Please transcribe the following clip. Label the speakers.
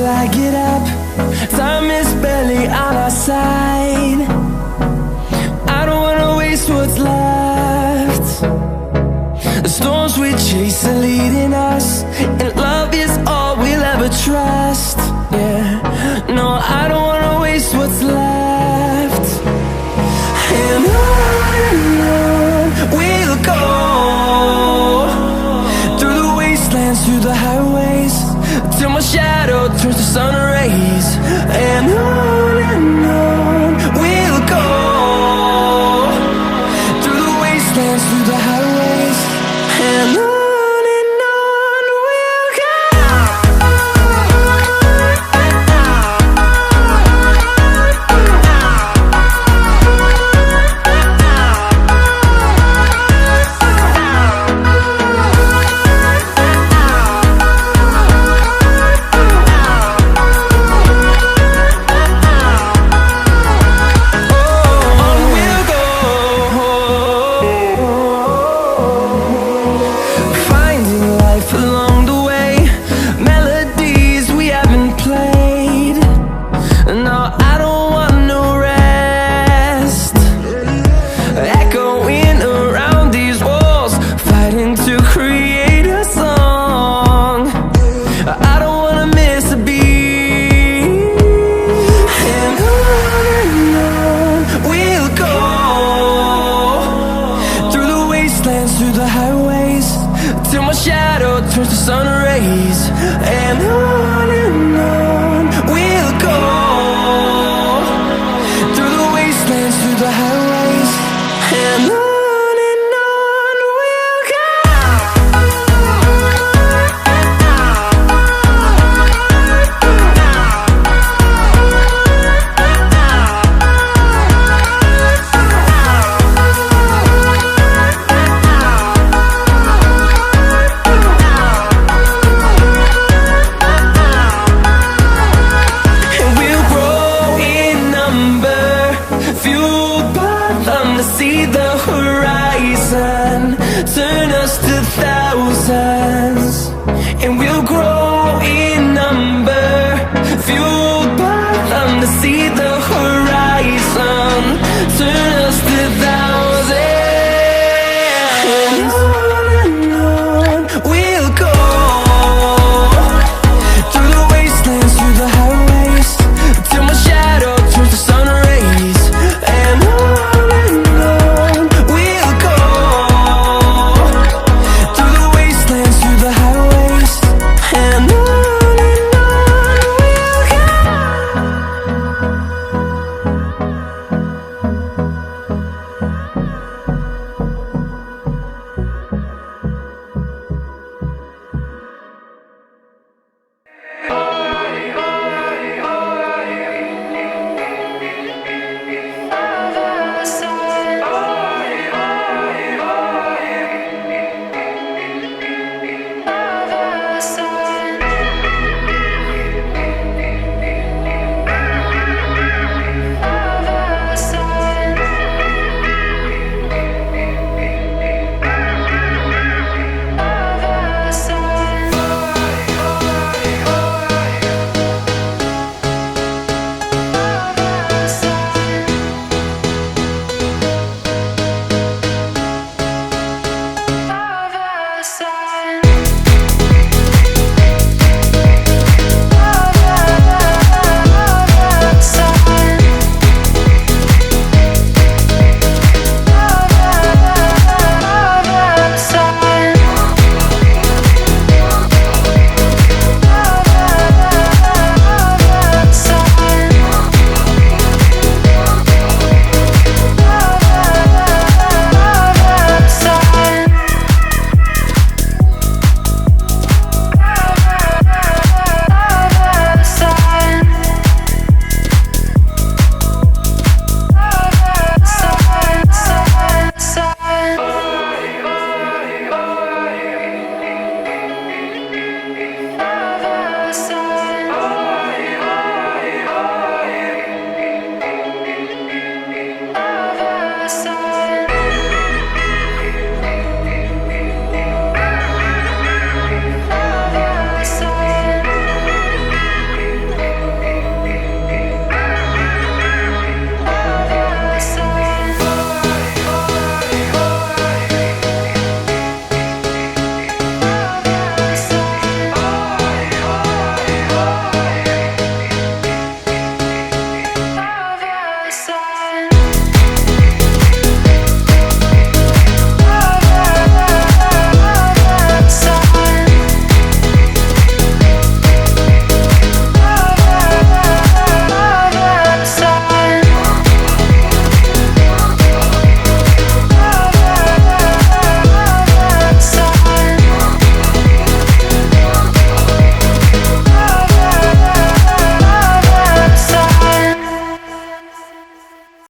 Speaker 1: I get up. Time is barely on our side. I don't wanna waste what's left. The storms we chase are leading us, and love is all we'll ever trust. Yeah, no, I don't wanna waste what's left. And on we'll go, through the wastelands, through the highways, till my shadow turns to sun rays. And on we'll go, through the wastelands, through the highways, and on we'll go. Through the highways, till my shadow turns to sun rays. And on we'll go, through the wastelands, through the highways, and on we'll go. See the horizon, turn us to thousands, and we'll grow in number, fueled by them to see the horizon.